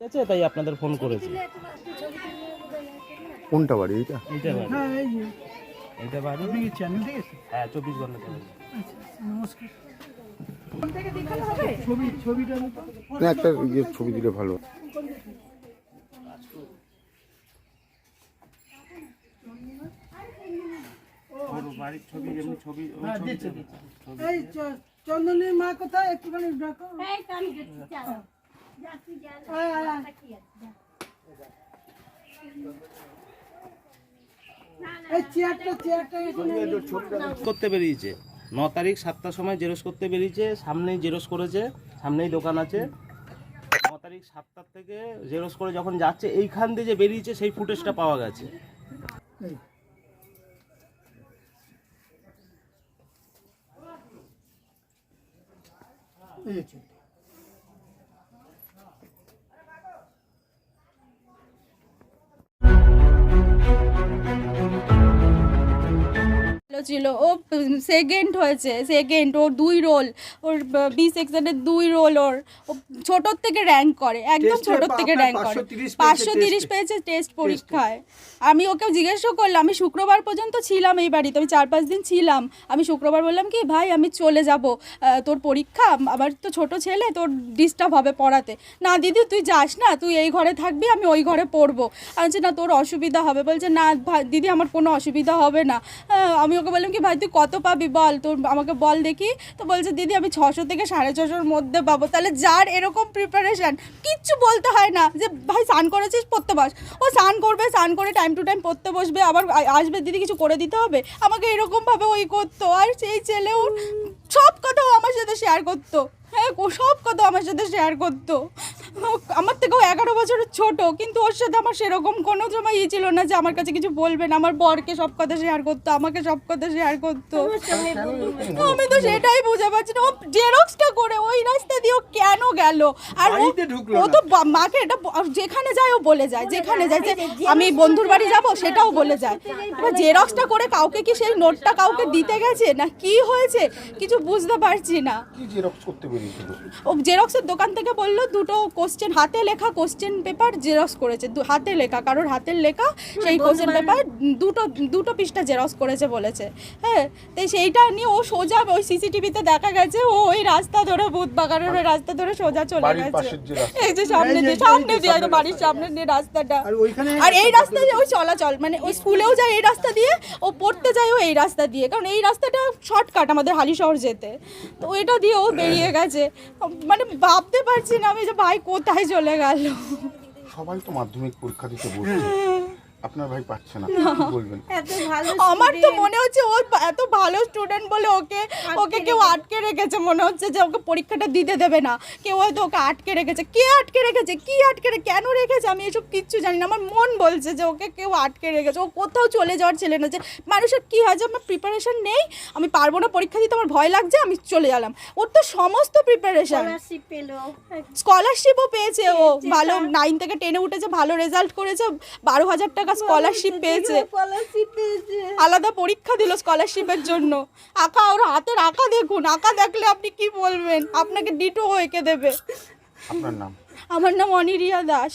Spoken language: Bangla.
আছে, তাই আপনাদের ফোন করেছি। কোনটা বাড়ি এটা? এইটা বাড়ি, হ্যাঁ এই যে এইটা বাড়ি। আপনি কি চ্যানেল দেখেছেন? হ্যাঁ, 24 ঘন্টা চলে। আচ্ছা নমস্কার। ছবিটা মতো না, একটা ছবি দিলে ভালো। ওর বাড়ির ছবি, এমনি ছবি, ওই হ্যাঁ ছবি দিচ্ছে তো। দিচ্ছে। এই চন্দনীর মা কোথায় একটুখানি ডাকো। এই তো আমি যাচ্ছি, চলো। যাচ্ছি, যাচ্ছি। আয়, আয়, আয়। কি আছে, যা। এই চেয়ারটা এখানে করতে বেরিয়েছে 9 তারিখ 7টার সময় জেরক্স করতে বেরিয়েছে, সামনেই জেরক্স করেছে, সামনেই দোকান আছে। 9 তারিখ 7টার থেকে জেরক্স করে যখন যাচ্ছে, এইখান দিয়ে যে বেরিয়েছে সেই ফুটেজটা পাওয়া গেছে। এই। এই যে ছিল ও সেকেন্ড হয়েছে, সেকেন্ড। ওর 2 রোল, ওর বি সেকশনের 2 রোল। ওর ও ছোটোর থেকে র্যাঙ্ক করে, একদম ছোটোর থেকে র্যাঙ্ক করে। 530 পেয়েছে টেস্ট পরীক্ষায়। আমি ওকে জিজ্ঞাসা করলাম, আমি শুক্রবার পর্যন্ত ছিলাম এই বাড়িতে, আমি 4-5 দিন ছিলাম। আমি শুক্রবার বললাম কি ভাই আমি চলে যাব, তোর পরীক্ষা, আমার তো ছোট ছেলে, তোর ডিস্টার্ব হবে পড়াতে। না দিদি তুই যাস না, তুই এই ঘরে থাকবি, আমি ওই ঘরে পড়বো। আমি বলছি না তোর অসুবিধা হবে। বলছে না দিদি আমার কোনো অসুবিধা হবে না। আমি ওকে বললাম কি ভাই তুই কত পাবি বল, তোর আমাকে বল দেখি। তো বলছে দিদি আমি 600 থেকে 650-র মধ্যে পাবো। তাহলে যার এরকম প্রিপারেশান, কিচ্ছু বলতে হয় না যে ভাই স্নান করেছিস পড়তে বস। ও স্নান করবে, স্নান করে টাইম টু টাইম পড়তে বসবে, আবার আসবে দিদি কিছু করে দিতে হবে আমাকে, এরকমভাবে ওই করতো। আর সেই ছেলেও সব কথা ও আমার সাথে শেয়ার করতো। হ্যাঁ ও সব কথা আমার সাথে শেয়ার করতো। আমার থেকেও 11 বছরের ছোট, কিন্তু ওর সাথে আমার সেরকম কোনো সময় ছিল না যে আমার কাছে কিছু বলবে না। আমার বরকে সব কথা শেয়ার করতো, আমাকে সব কথা শেয়ার করতো। আমি তো সেটাই বুঝে পাচ্ছি না, ও জেরক্সটা করে ওই রাস্তা দিয়ে ও কেন গেল। আর ও তো মাকে এটা যেখানে যায় ও বলে যায়, যেখানে যায় যে আমি বন্ধুর বাড়ি যাব সেটাও বলে যায়। এবার জেরক্সটা করে কাউকে কি সেই নোটটা কাউকে দিতে গেছে না কি হয়েছে কিছু বুঝতে পারছি না। কি জেরক্স করতে বেরিয়েছিল? ও জেরক্সের দোকান থেকে বললো 2টো কোশ্চেন, হাতে লেখা কোশ্চেন পেপার জেরক্স করেছে, হাতে লেখা, কারোর হাতের লেখা সেই কোশ্চেন পেপার দুটো পৃষ্ঠা জেরক্স করেছে বলেছে। হ্যাঁ তাই সেইটা নিয়ে ও সোজা ওই সিসিটিভিতে দেখা গেছে ও ওই রাস্তা ধরে ভূতবাগানের ওই রাস্তা ধরে সোজা চলে গেছে। এই যে সামনে দিয়ে একদম বাড়ির সামনে দিয়ে রাস্তাটা, আর এই রাস্তা দিয়ে ওই চলাচল, মানে ওই স্কুলেও যায় এই রাস্তা দিয়ে, ও পড়তে যায়ও এই রাস্তা দিয়ে, কারণ এই রাস্তাটা শর্টকাট আমাদের হালিশহর যেতে। তো ওইটা দিয়ে ও বেরিয়ে গেছে। মানে ভাবতে পারছি না আমি যে ভাই কোথায় চলে গেল। সবাই তো মাধ্যমিক পরীক্ষা দিতে বসছে, আপনার ভাই পাচ্ছে না, কি বলবেন? আমার তো মনে হচ্ছে ও এত ভালো স্টুডেন্ট বলে ওকে কেউ আটকে রেখেছে, মনে হচ্ছে যে ওকে পরীক্ষাটা দিতে দেবে না, কেউ হয়তো ওকে আটকে রেখেছে। কে আটকে রেখেছে, কি কেন রেখেছে আমি এসব কিচ্ছু জানি না। আমার মন বলছে যে ওকে কেউ আটকে রেখেছে। ও কোথাও চলে যাওয়ার ছেলে না যে মানুষের কী হয় যে আমার প্রিপারেশন নেই, আমি পারবো না পরীক্ষা দিতে, আমার ভয় লাগছে, আমি চলে গেলাম। ওর তো সমস্ত প্রিপারেশন, স্কলারশিপও পেয়েছে ও, ভালো 9 থেকে 10-এ উঠেছে, ভালো রেজাল্ট করেছে, 12,000 টাকা স্কলারশিপ পেয়েছে, আলাদা পরীক্ষা দিল স্কলারশিপের জন্য। আঁকা, ওর হাতের আঁকা দেখুন, আঁকা দেখলে আপনি কি বলবেন, আপনাকে ডিটো এঁকে দেবে। আপনার নাম? আমার নাম অনিরিয়া দাস।